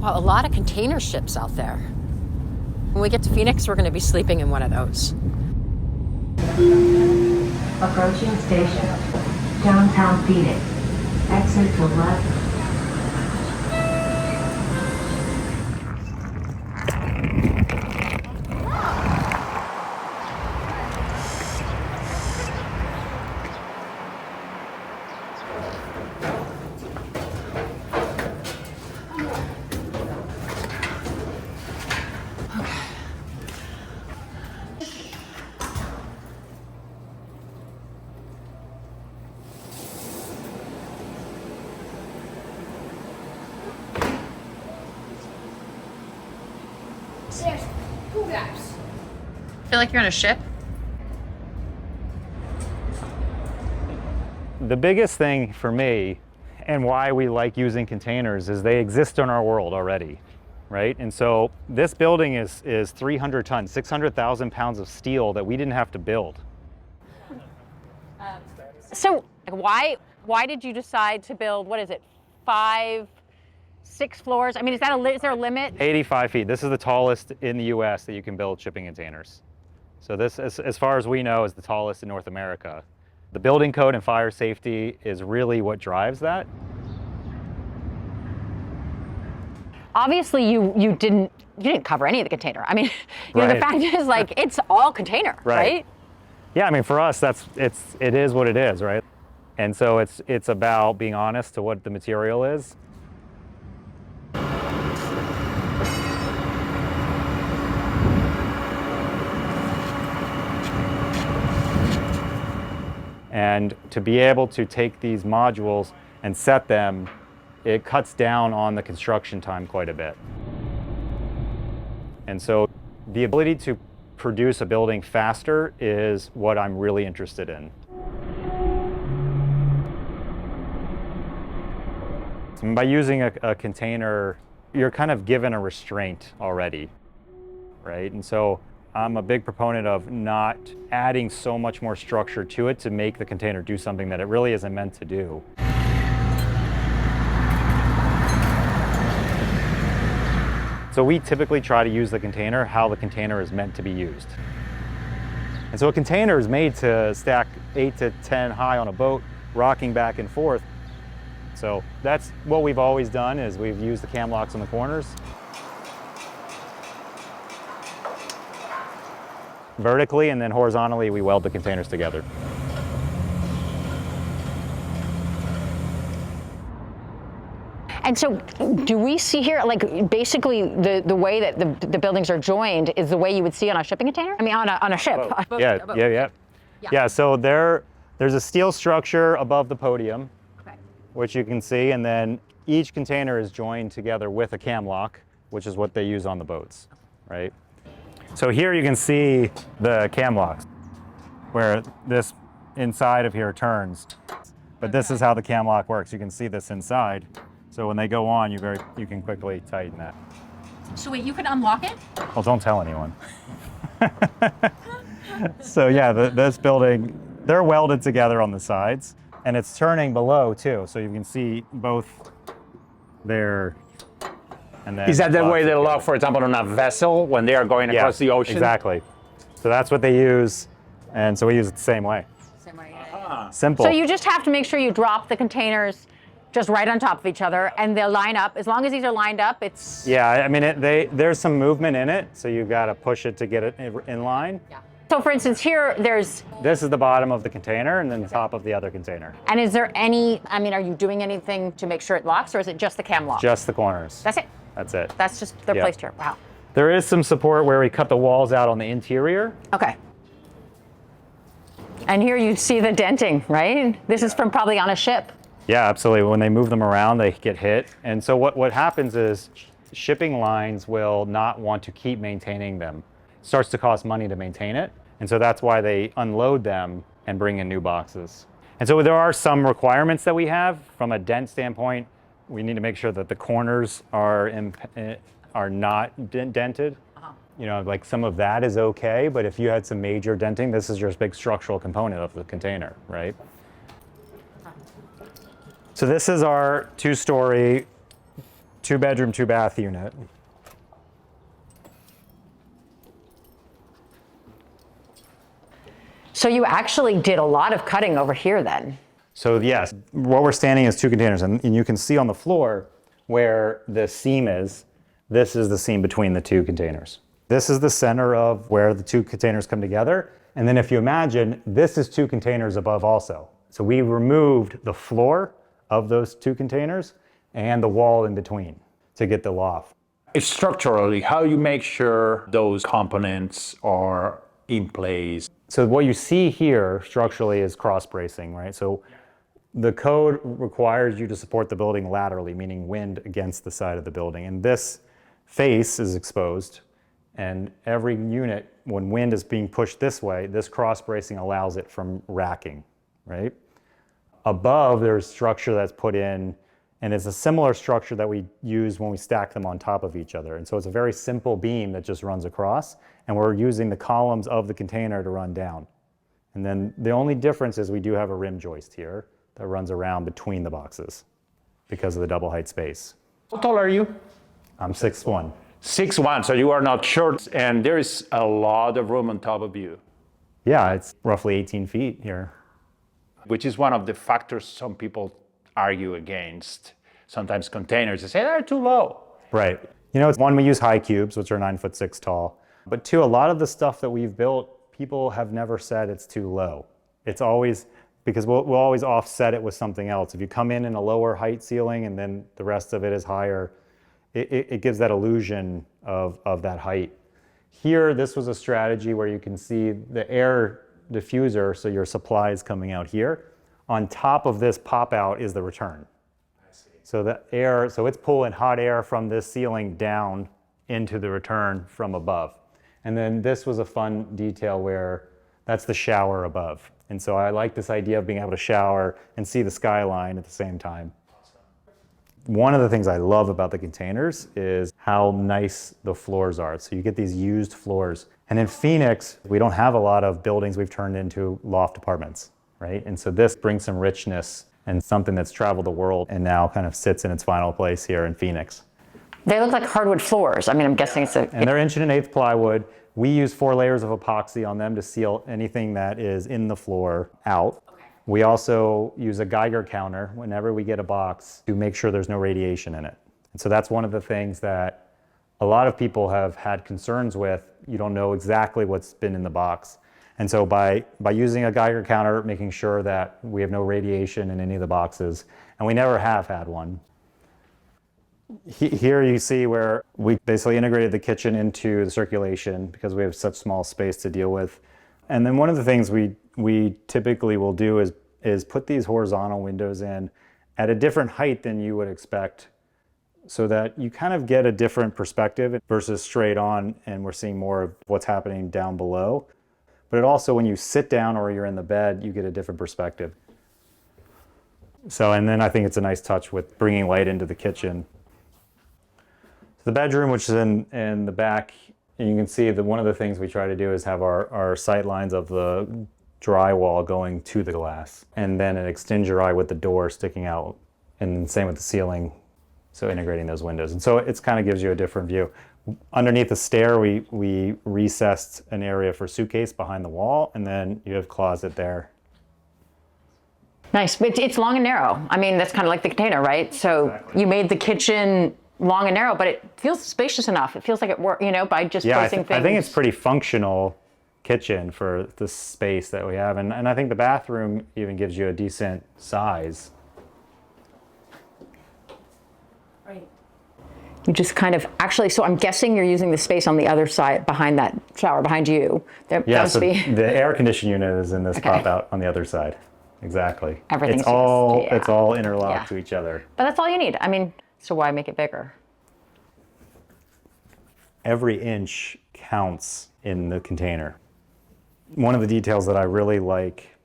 Well, a lot of container ships out there. When we get to Phoenix, we're going to be sleeping in one of those. Approaching station. Downtown Phoenix. Exit to left. Feel like you're on a ship? The biggest thing for me and why we like using containers is they exist in our world already, right? And so this building is 300 tons, 600,000 pounds of steel that we didn't have to build. So why did you decide to build, what is it, 5, 6 floors? I mean, is there a limit? 85 feet. This is the tallest in the US that you can build shipping containers. So this, as far as we know, is the tallest in North America. The building code and fire safety is really what drives that. Obviously, you didn't cover any of the container. I mean, you know, the fact is, like, it's all container, right? Yeah, I mean, for us, it is what it is, right? And so it's about being honest to what the material is. And to be able to take these modules and set them, it cuts down on the construction time quite a bit. And so the ability to produce a building faster is what I'm really interested in. And by using a container, you're kind of given a restraint already, right? And so I'm a big proponent of not adding so much more structure to it to make the container do something that it really isn't meant to do. So we typically try to use the container how the container is meant to be used. And so a container is made to stack 8 to 10 high on a boat, rocking back and forth. So that's what we've always done, is we've used the cam locks on the corners. Vertically, and then horizontally, we weld the containers together. And so do we see here, like, basically the way that the buildings are joined is the way you would see on a shipping container? I mean, on a ship. Oh. Yeah, so there's a steel structure above the podium, which you can see, and then each container is joined together with a cam lock, which is what they use on the boats, right? So here you can see the cam locks, where this inside of here turns. But this is how the cam lock works. You can see this inside. So when they go on, you can quickly tighten that. So wait, you can unlock it? Well, don't tell anyone. So yeah, this building, they're welded together on the sides, and it's turning below too. So you can see both there. And then is that the way they lock, for example, on a vessel when they are going across the ocean? Exactly. So that's what they use, and so we use it the same way. Same way. Simple. So you just have to make sure you drop the containers just right on top of each other, and they'll line up. As long as these are lined up, it's... Yeah, I mean, there's some movement in it, so you've got to push it to get it in line. Yeah. So for instance, here there's... This is the bottom of the container, and then the top of the other container. And is there any, I mean, are you doing anything to make sure it locks, or is it just the cam lock? Just the corners. That's it? That's it. That's just, they're placed here. Wow. There is some support where we cut the walls out on the interior. Okay. And here you see the denting, right? This is from probably on a ship. Yeah, absolutely. When they move them around, they get hit. And so what happens is shipping lines will not want to keep maintaining them. It starts to cost money to maintain it. And so that's why they unload them and bring in new boxes. And so there are some requirements that we have from a dent standpoint. We need to make sure that the corners are not dented. You know, like some of that is okay, but if you had some major denting, this is your big structural component of the container, right? So this is our 2-story 2-bedroom, 2-bath unit. So you actually did a lot of cutting over here then. So yes, what we're standing is 2 containers, and you can see on the floor where the seam is. This is the seam between the 2 containers. This is the center of where the 2 containers come together. And then if you imagine, this is 2 containers above also. So we removed the floor of those 2 containers and the wall in between to get the loft. Structurally, how you make sure those components are in place? So what you see here structurally is cross bracing, right? So the code requires you to support the building laterally, meaning wind against the side of the building. And this face is exposed, and every unit, when wind is being pushed this way, this cross bracing allows it from racking, right? Above, there's structure that's put in, and it's a similar structure that we use when we stack them on top of each other. And so it's a very simple beam that just runs across, and we're using the columns of the container to run down. And then the only difference is we do have a rim joist here that runs around between the boxes because of the double height space. How tall are you? I'm 6'1". 6'1", so you are not short, and there is a lot of room on top of you, Yeah, it's roughly 18 feet here. which is one of the factors some people argue against. Sometimes containers, they say they're too low. Right. You know, it's one, we use high cubes, which are 9'6" tall. But two, a lot of the stuff that we've built, people have never said it's too low. It's always, because we'll always offset it with something else. If you come in a lower height ceiling and then the rest of it is higher, it gives that illusion of that height. Here, this was a strategy where you can see the air diffuser, so your supply is coming out here. On top of this pop out is the return. So the air, so it's pulling hot air from this ceiling down into the return from above. And then this was a fun detail where that's the shower above. And so I like this idea of being able to shower and see the skyline at the same time. One of the things I love about the containers is how nice the floors are. So you get these used floors. And in Phoenix, we don't have a lot of buildings we've turned into loft apartments, right? And so this brings some richness and something that's traveled the world and now kind of sits in its final place here in Phoenix. They look like hardwood floors. I mean, I'm guessing it's a... And they're 1/8" plywood. We use 4 layers of epoxy on them to seal anything that is in the floor out. We also use a Geiger counter whenever we get a box to make sure there's no radiation in it. And so that's one of the things that a lot of people have had concerns with. You don't know exactly what's been in the box. And so by using a Geiger counter, making sure that we have no radiation in any of the boxes, and we never have had one. Here you see where we basically integrated the kitchen into the circulation because we have such small space to deal with. And then one of the things we typically will do is put these horizontal windows in at a different height than you would expect so that you kind of get a different perspective versus straight on, and we're seeing more of what's happening down below. But it also, when you sit down or you're in the bed, you get a different perspective. So, and then I think it's a nice touch with bringing light into the kitchen. The bedroom, which is in the back, and you can see that one of the things we try to do is have our sight lines of the drywall going to the glass, and then an extender eye with the door sticking out, and same with the ceiling, so integrating those windows. And so it kind of gives you a different view. Underneath the stair, we recessed an area for suitcase behind the wall, and then you have closet there. Nice, but it's long and narrow. I mean, that's kind of like the container, right? So Exactly. You made the kitchen long and narrow, but it feels spacious enough. It feels like it works, you know, by just placing things. I think it's pretty functional kitchen for the space that we have. And I think the bathroom even gives you a decent size. Right. You just kind of, actually, so I'm guessing you're using the space on the other side, behind that shower, behind you. That Yeah, must so be... the air conditioning unit is in this Okay. pop out on the other side. Exactly. Everything's it's all just- yeah. it's all interlocked Yeah. to each other. But that's all you need. I mean, so why make it bigger? Every inch counts in the container. One of the details that I really like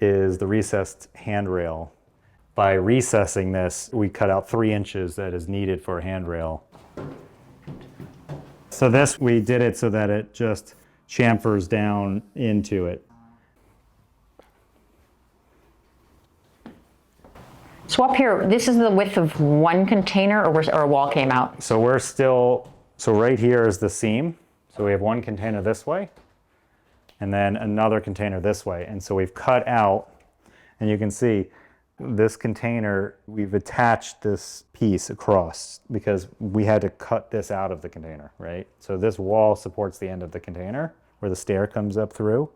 is the recessed handrail. By recessing this, we cut out 3 inches that is needed for a handrail. So this, we did it so that it just chamfers down into it. So up here, this is the width of one container, or a wall came out? So we're still, so right here is the seam. So we have one container this way, and then another container this way. And so we've cut out, and you can see this container, we've attached this piece across because we had to cut this out of the container, right? So this wall supports the end of the container where the stair comes up through.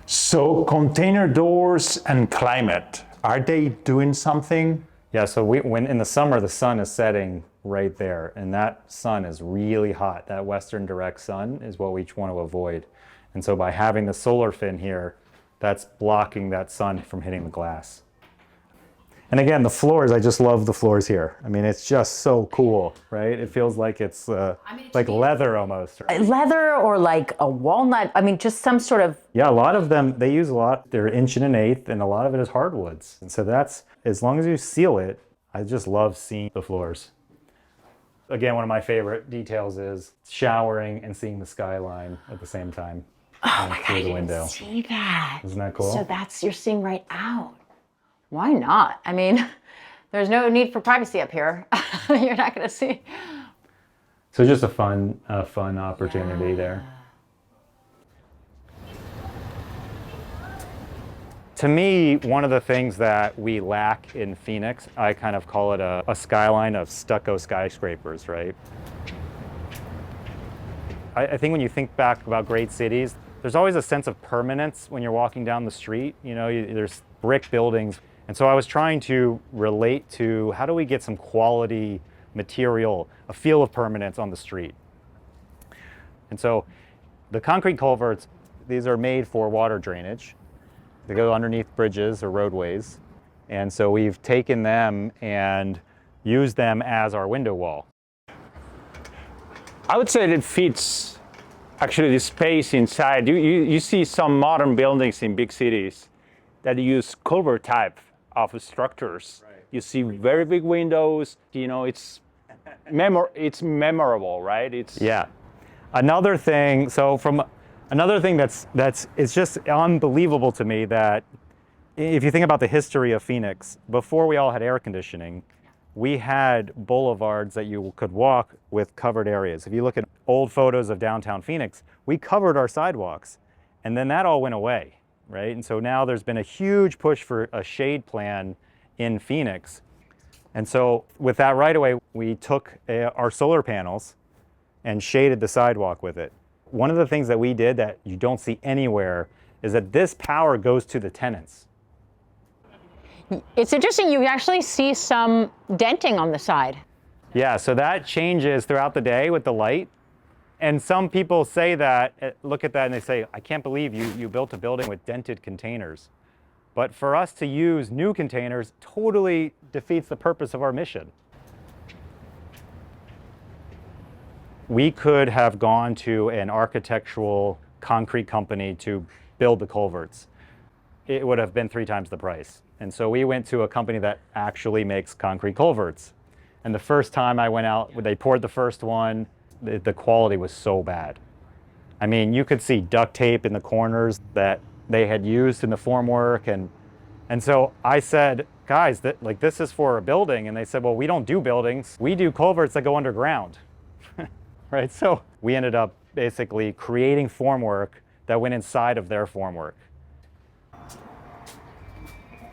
So container doors and climate, are they doing something? Yeah, so when in the summer, the sun is setting right there, and that sun is really hot. That western direct sun is what we want to avoid. And so by having the solar fin here, that's blocking that sun from hitting the glass. And again, the floors, I just love the floors here. I mean, it's just so cool, right? It feels like it's like leather almost. Right? Leather or like a walnut. I mean, just some sort of. Yeah, a lot of them, they use a lot, they're 1.1 inch, and a lot of it is hardwoods. And so that's, as long as you seal it, I just love seeing the floors. Again, one of my favorite details is showering and seeing the skyline at the same time. Oh my God, through I the didn't window. see that. Isn't that cool? So that's, you're seeing right out. Why not? I mean, there's no need for privacy up here. You're not going to see. So just a fun opportunity there. To me, one of the things that we lack in Phoenix, I kind of call it a skyline of stucco skyscrapers, right? I think when you think back about great cities, there's always a sense of permanence when you're walking down the street. You know, there's brick buildings. And so I was trying to relate to how do we get some quality material, a feel of permanence on the street. And so the concrete culverts, these are made for water drainage. They go underneath bridges or roadways. And so we've taken them and used them as our window wall. I would say that it fits actually the space inside. You see some modern buildings in big cities that use culvert type of structures. Right. You see very big windows, you know, it's memorable, right? Yeah. Another thing, that's it's just unbelievable to me that if you think about the history of Phoenix, before we all had air conditioning, we had boulevards that you could walk with covered areas. If you look at old photos of downtown Phoenix, we covered our sidewalks, and then that all went away, right? And so now there's been a huge push for a shade plan in Phoenix. And so with that right away, we took our solar panels and shaded the sidewalk with it. One of the things that we did that you don't see anywhere is that this power goes to the tenants. It's interesting, you actually see some denting on the side. Yeah, so that changes throughout the day with the light. And some people say that, look at that and they say, I can't believe you built a building with dented containers. But for us to use new containers totally defeats the purpose of our mission. We could have gone to an architectural concrete company to build the culverts. It would have been 3 times the price. And so we went to a company that actually makes concrete culverts. And the first time I went out, when they poured the first one, the quality was so bad. I mean, you could see duct tape in the corners that they had used in the formwork. And so I said, guys, this is for a building. And they said, well, we don't do buildings. We do culverts that go underground. Right? So we ended up basically creating formwork that went inside of their formwork.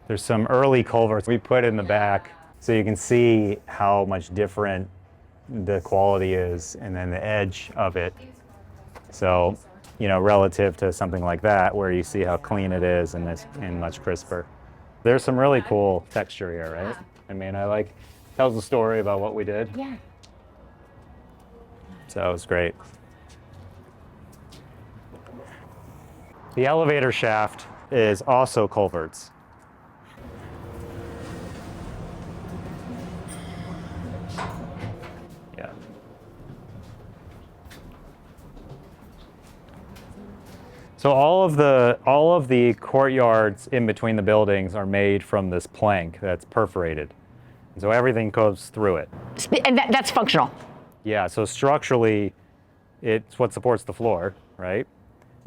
There's some early culverts we put in the back so you can see how much different the quality is and then the edge of it. So, you know, relative to something like that where you see how clean it is and much crisper. There's some really cool texture here, right? I mean, tells a story about what we did. Yeah. So it was great. The elevator shaft is also culverts. Yeah. So all of the courtyards in between the buildings are made from this plank that's perforated. And so everything goes through it. And that's functional. Yeah, so structurally, it's what supports the floor, right?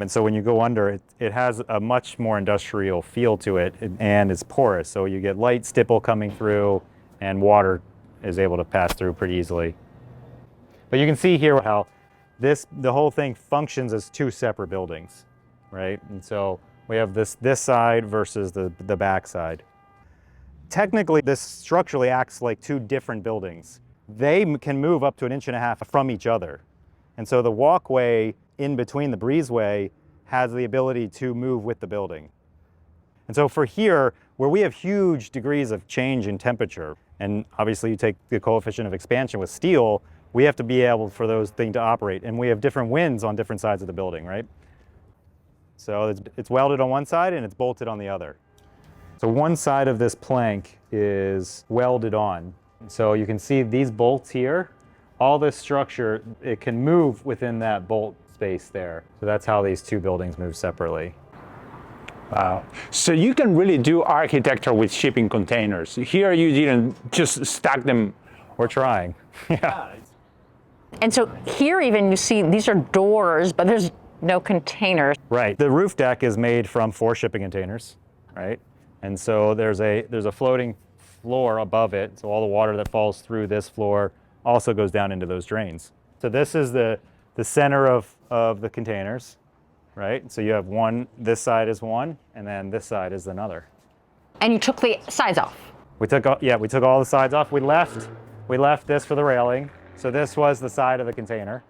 And so when you go under, it has a much more industrial feel to it, and it's porous. So you get light stipple coming through, and water is able to pass through pretty easily. But you can see here how the whole thing functions as two separate buildings, right? And so we have this side versus the back side. Technically, this structurally acts like two different buildings. They can move up to 1.5 inches from each other. And so the walkway in between the breezeway has the ability to move with the building. And so for here, where we have huge degrees of change in temperature, and obviously you take the coefficient of expansion with steel, we have to be able for those things to operate. And we have different winds on different sides of the building, right? So it's welded on one side and it's bolted on the other. So one side of this plank is welded on. So you can see these bolts here, all this structure, it can move within that bolt space there. So that's how these two buildings move separately. Wow. So you can really do architecture with shipping containers. Here you didn't just stack them. We're trying. Yeah. And so here even you see these are doors, but there's no containers. Right. The roof deck is made from 4 shipping containers, right? And so there's a floating floor above it. So all the water that falls through this floor also goes down into those drains. So this is the center of the containers, right? So you have one, this side is one, and then this side is another. And you took the sides off. We took all the sides off. We left this for the railing. So this was the side of the container.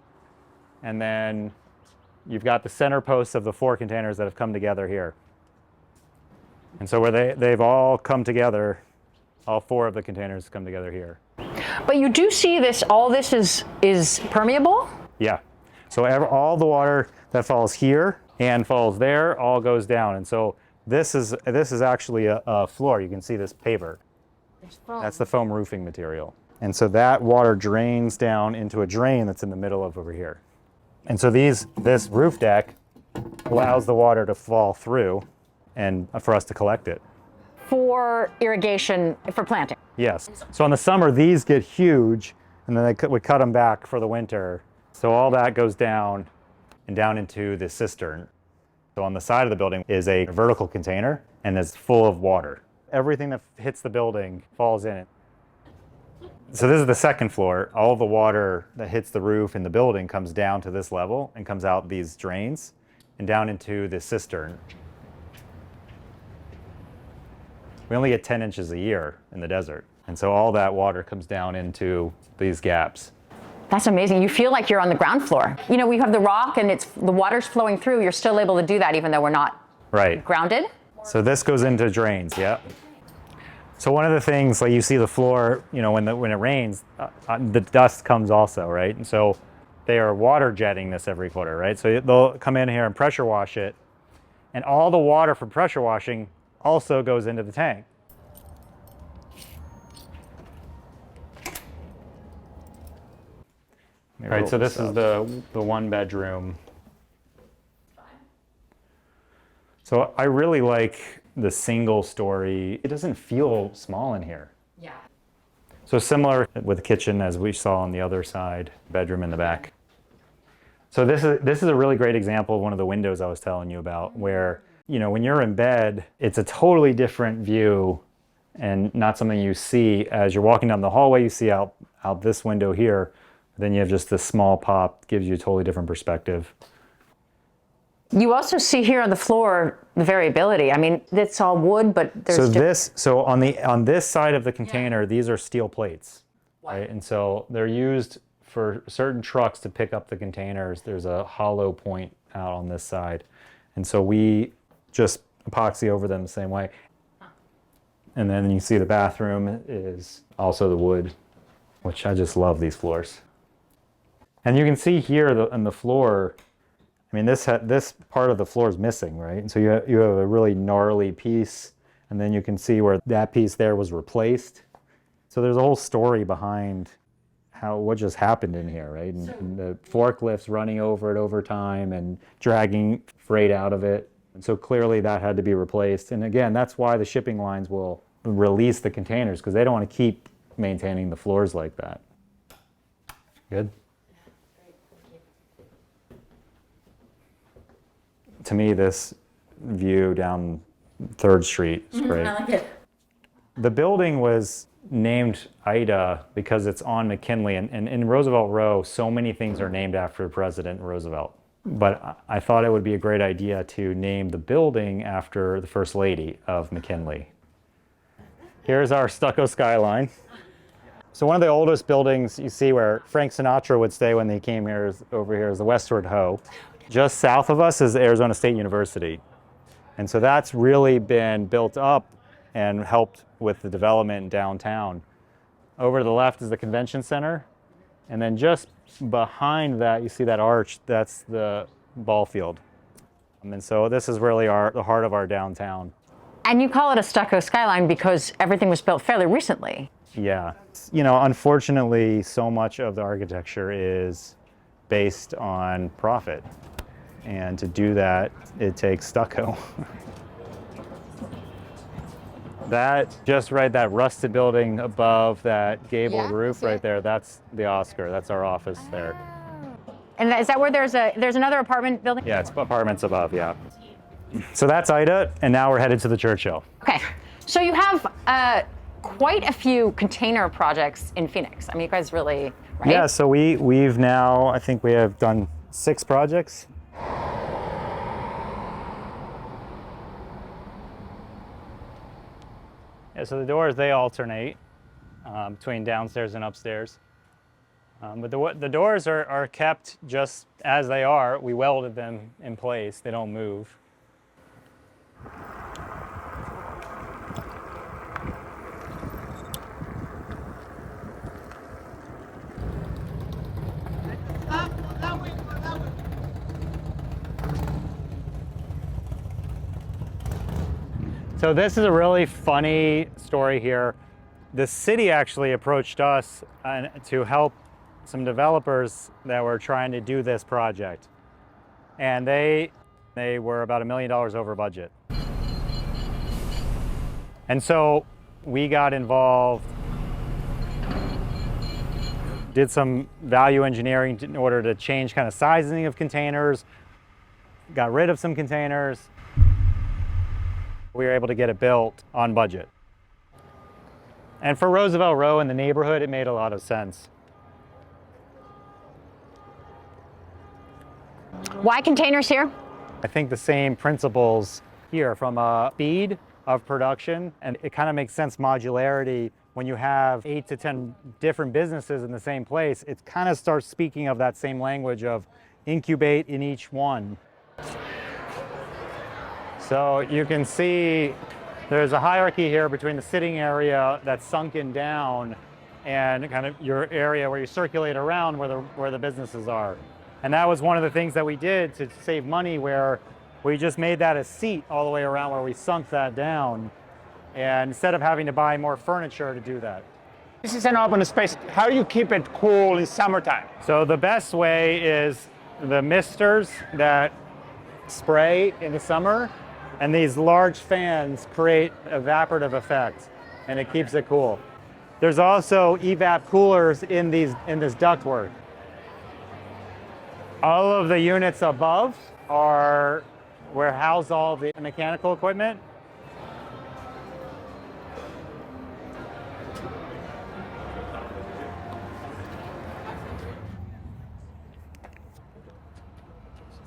And then you've got the center posts of the 4 containers that have come together here. And so where they've all come together, all 4 of the containers come together here. But you do see this, all this is permeable? Yeah. So all the water that falls here and falls there all goes down. And so this is actually a floor. You can see this paver. That's the foam roofing material. And so that water drains down into a drain that's in the middle of over here. And so this roof deck allows the water to fall through and for us to collect it. For irrigation, for planting? Yes. So in the summer, these get huge, and then we cut them back for the winter. So all that goes down and down into the cistern. So on the side of the building is a vertical container, and it's full of water. Everything that hits the building falls in it. So this is the second floor. All the water that hits the roof in the building comes down to this level and comes out these drains and down into the cistern. We only get 10 inches a year in the desert. And so all that water comes down into these gaps. That's amazing. You feel like you're on the ground floor. You know, we have the rock and the water's flowing through. You're still able to do that even though we're not grounded. So this goes into drains, yeah. So one of the things, like you see the floor, you know, when it rains, the dust comes also, right? And so they are water jetting this every quarter, right? So they'll come in here and pressure wash it, and all the water from pressure washing also goes into the tank. All right, so this is the 1 bedroom. So I really like the single story. It doesn't feel small in here. Yeah. So similar with the kitchen as we saw on the other side, bedroom in the back. So this is a really great example of one of the windows I was telling you about, where, you know, when you're in bed, it's a totally different view and not something you see as you're walking down the hallway. You see out this window here, then you have just this small pop, gives you a totally different perspective. You also see here on the floor the variability. I mean, it's all wood, but there's so on this side of the container, these are steel plates, right? And so they're used for certain trucks to pick up the containers. There's a hollow point out on this side, and so we just epoxy over them the same way. And then you see the bathroom is also the wood, which I just love these floors. And you can see here on the floor, I mean, this part of the floor is missing, right? And so you have a really gnarly piece, and then you can see where that piece there was replaced. So there's a whole story behind what just happened in here, right? And the forklifts running over it over time and dragging freight out of it. And so clearly that had to be replaced. And again, that's why the shipping lines will release the containers, because they don't want to keep maintaining the floors like that. Good? to me, this view down 3rd Street is great. I like it. The building was named Ida because it's on McKinley, and in Roosevelt Row, so many things are named after President Roosevelt. But I thought it would be a great idea to name the building after the First Lady of McKinley. Here's our stucco skyline. So one of the oldest buildings you see where Frank Sinatra would stay when he came here is over here is the Westward Ho. Just south of us is Arizona State University. And so that's really been built up and helped with the development in downtown. Over to the left is the convention center. And then just behind that, you see that arch, that's the ball field. And so this is really the heart of our downtown. And you call it a stucco skyline because everything was built fairly recently. Yeah. You know, unfortunately, so much of the architecture is based on profit. And to do that, it takes stucco. That, just right, that rusted building above that gabled roof right there, that's the Oscar. That's our office there. And is that where there's another apartment building? Yeah, it's apartments above, yeah. So that's Ida, and now we're headed to the Churchill. Okay. So you have quite a few container projects in Phoenix. I mean, you guys really, right? Yeah, so we've now, I think we have done 6 projects. Yeah, so the doors, they alternate between downstairs and upstairs. But the doors are kept just as they are. We welded them in place. They don't move. So this is a really funny story here. The city actually approached us to help some developers that were trying to do this project. And they were about $1 million over budget. And so we got involved, did some value engineering in order to change kind of sizing of containers, got rid of some containers. We were able to get it built on budget. And for Roosevelt Row in the neighborhood, it made a lot of sense. Why containers here? I think the same principles here from a speed of production, and it kind of makes sense modularity when you have 8 to 10 different businesses in the same place. It kind of starts speaking of that same language of incubate in each one. So you can see there's a hierarchy here between the sitting area that's sunken down and kind of your area where you circulate around where the businesses are. And that was one of the things that we did to save money, where we just made that a seat all the way around where we sunk that down. And instead of having to buy more furniture to do that. This is an open space. How do you keep it cool in summertime? So the best way is the misters that spray in the summer, and these large fans create evaporative effect, and it keeps it cool. There's also evap coolers in this ductwork. All of the units above are where house all the mechanical equipment.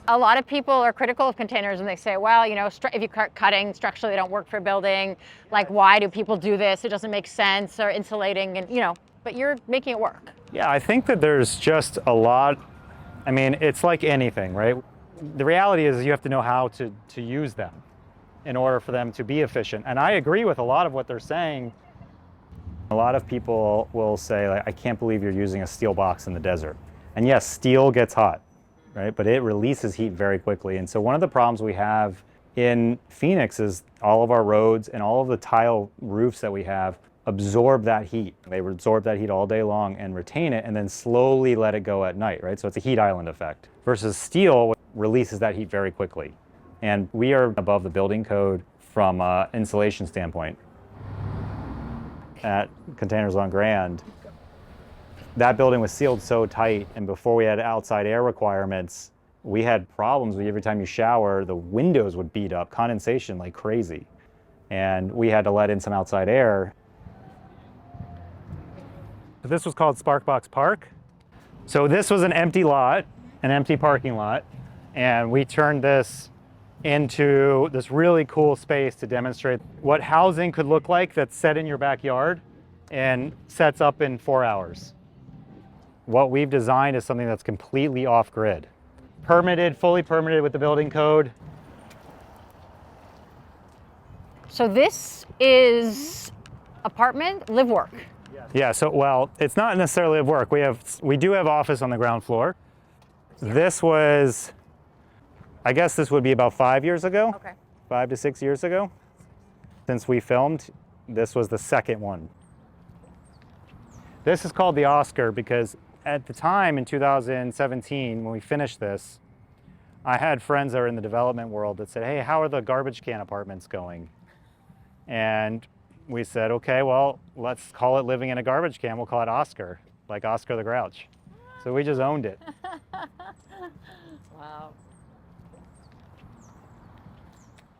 A lot of people are critical of containers and they say, well, you know, if you start cutting, structurally they don't work for a building. Like, why do people do this? It doesn't make sense, or insulating, and, you know, but you're making it work. Yeah, I think that there's just a lot. I mean, it's like anything, right? The reality is you have to know how to use them in order for them to be efficient. And I agree with a lot of what they're saying. A lot of people will say, like, I can't believe you're using a steel box in the desert. And yes, steel gets hot, right? But it releases heat very quickly. And so one of the problems we have in Phoenix is all of our roads and all of the tile roofs that we have absorb that heat. They absorb that heat all day long and retain it, and then slowly let it go at night, right? So it's a heat island effect. Versus steel releases that heat very quickly. And we are above the building code from an insulation standpoint. At Containers on Grand, that building was sealed so tight, and before we had outside air requirements, we had problems with every time you shower, the windows would beat up, condensation like crazy. And we had to let in some outside air. This was called Sparkbox Park. So this was an empty lot, an empty parking lot. And we turned this into this really cool space to demonstrate what housing could look like that's set in your backyard and sets up in 4 hours. What we've designed is something that's completely off-grid. Permitted, fully permitted with the building code. So this is apartment, live work. Yeah, so well, it's not necessarily live work. We do have office on the ground floor. This was, I guess this would be about 5 years ago. Okay. 5 to 6 years ago. Since we filmed, this was the second one. This is called the Oscar because at the time in 2017, when we finished this, I had friends that were in the development world that said, hey, how are the garbage can apartments going? And we said, okay, well, let's call it living in a garbage can. We'll call it Oscar, like Oscar the Grouch. So we just owned it. Wow.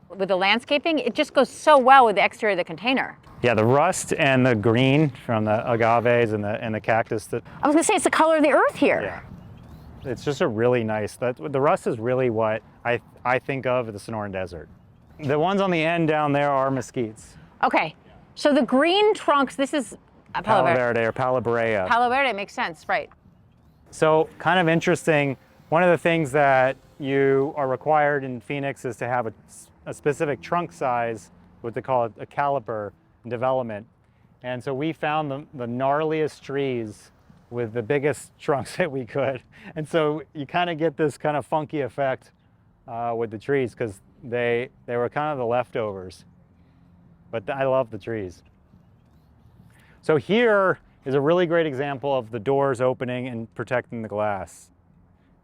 With the landscaping, it just goes so well with the exterior of the container. Yeah, the rust and the green from the agaves and the cactus. I was gonna say it's the color of the earth here. Yeah, it's just a really nice. The rust is really what I think of the Sonoran Desert. The ones on the end down there are mesquites. Okay, so the green trunks. This is Palo Verde or Palo Brea. Palo Verde makes sense, right? So kind of interesting. One of the things that you are required in Phoenix is to have a specific trunk size, what they call a caliper in development. And so we found the gnarliest trees with the biggest trunks that we could. And so you kind of get this kind of funky effect with the trees because they were kind of the leftovers. But I love the trees. So here is a really great example of the doors opening and protecting the glass.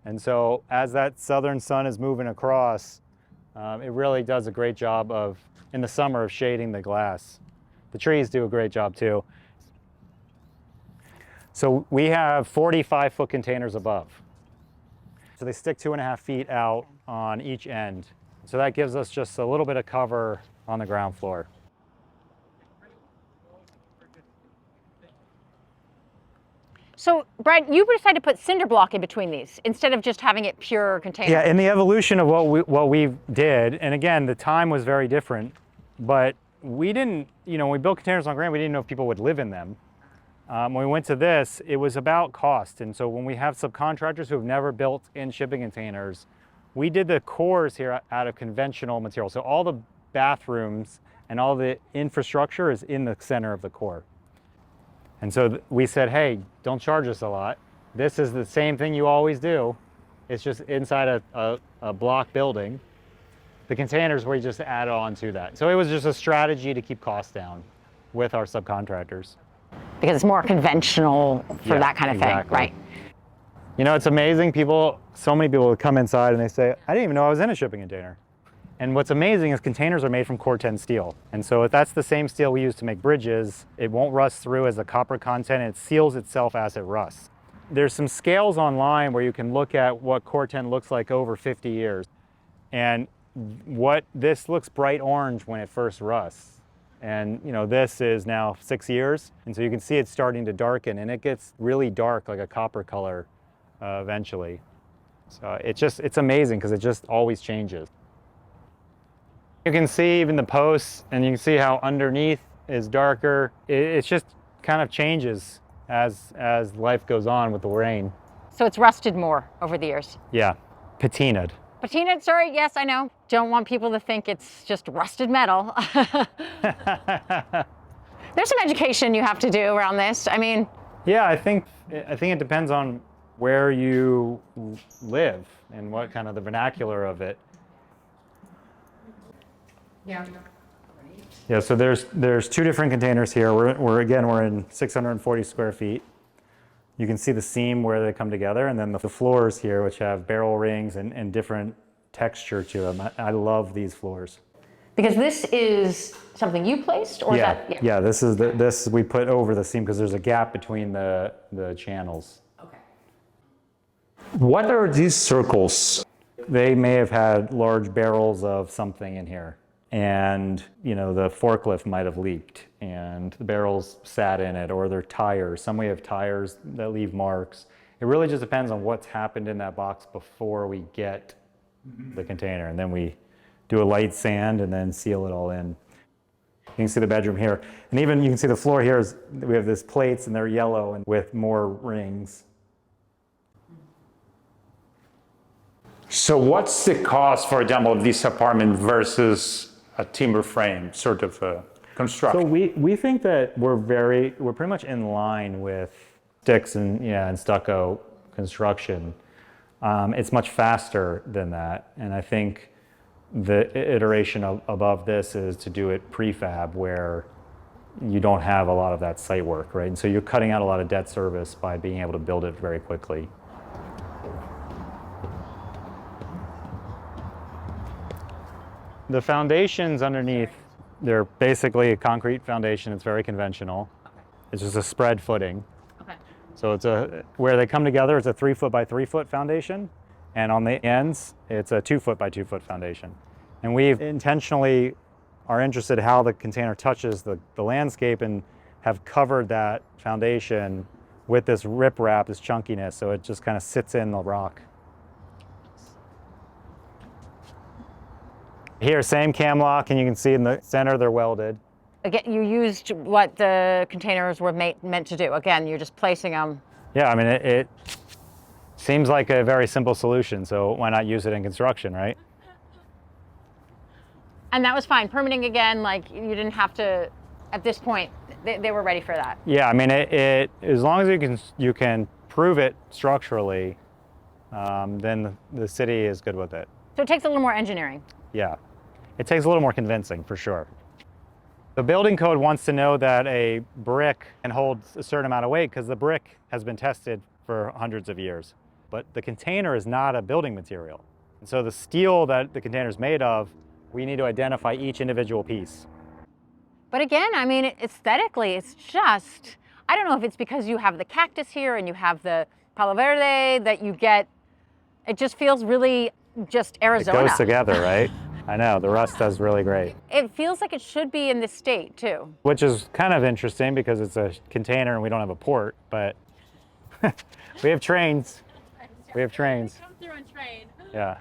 And so as that southern sun is moving across, it really does a great job of, in the summer, of shading the glass. The trees do a great job too. So we have 45-foot containers above. So they stick 2.5 feet out on each end. So that gives us just a little bit of cover on the ground floor. So, Brad, you decided to put cinder block in between these instead of just having it pure container. Yeah, in the evolution of what we did, and again, the time was very different, but we didn't, when we built containers on ground, we didn't know if people would live in them. When we went to this, it was about cost. And so when we have subcontractors who have never built in shipping containers, we did the cores here out of conventional material. So all the bathrooms and all the infrastructure is in the center of the core. And so we said, hey, don't charge us a lot. This is the same thing you always do. It's just inside a block building. The containers, we just add on to that. So it was just a strategy to keep costs down with our subcontractors. Because it's more conventional for that kind of thing, right? It's amazing. So many people come inside and they say, I didn't even know I was in a shipping container. And what's amazing is containers are made from Core 10 steel. And so if that's the same steel we use to make bridges, it won't rust through as a copper content, and it seals itself as it rusts. There's some scales online where you can look at what Core 10 looks like over 50 years. And this looks bright orange when it first rusts. And this is now 6 years. And so you can see it's starting to darken, and it gets really dark like a copper color eventually. So it's amazing because it just always changes. You can see even the posts, and you can see how underneath is darker. It just kind of changes as life goes on with the rain. So it's rusted more over the years. Yeah, patinaed. Patinaed, sorry, yes, I know. Don't want people to think it's just rusted metal. There's some education you have to do around this. I mean, yeah, I think it depends on where you live and what kind of the vernacular of it. yeah. Yeah, so there's two different containers here. We're in 640 square feet. You can see the seam where they come together, and then the floors here, which have barrel rings and different texture to them. I love these floors. Because this is something you placed, or Yeah, is that? yeah. This is this we put over the seam because there's a gap between the channels. Okay. What are these circles? they may have had large barrels of something in here, and the forklift might have leaked and the barrels sat in it, or their tires. Some we have tires that leave marks. It really just depends on what's happened in that box before we get the container, and then we do a light sand and then seal it all in. You can see the bedroom here, and even you can see the floor here is, we have these plates and they're yellow and with more rings. So what's the cost, for example, of this apartment versus a timber frame sort of construction? So we think that we're pretty much in line with sticks and stucco construction. It's much faster than that, and I think the iteration above this is to do it prefab, where you don't have a lot of that site work, right? And so you're cutting out a lot of debt service by being able to build it very quickly. The foundations underneath, they're basically a concrete foundation. It's very conventional. It's just a spread footing. Okay. So where they come together, it's a 3 foot by 3 foot foundation. And on the ends, it's a 2 foot by 2 foot foundation. And we've intentionally are interested in how the container touches the landscape, and have covered that foundation with this riprap, this chunkiness, so it just kind of sits in the rock. Here, same cam lock, and you can see in the center they're welded. Again, you used what the containers were meant to do. Again, you're just placing them. Yeah, I mean, it seems like a very simple solution, so why not use it in construction, right? And that was fine. Permitting, again, like you didn't have to, at this point, they were ready for that. Yeah, I mean, as long as you can prove it structurally, then the city is good with it. So it takes a little more engineering. Yeah, it takes a little more convincing, for sure. The building code wants to know that a brick can hold a certain amount of weight because the brick has been tested for hundreds of years. But the container is not a building material. And so the steel that the container is made of, we need to identify each individual piece. But again, I mean, aesthetically, it's just, I don't know if it's because you have the cactus here and you have the Palo Verde that you get, it just feels really just Arizona. It goes together, right? I know, the rust does really great. It feels like it should be in this state too. Which is kind of interesting because it's a container and we don't have a port, but we have trains. We have trains. Come through on train. Yeah.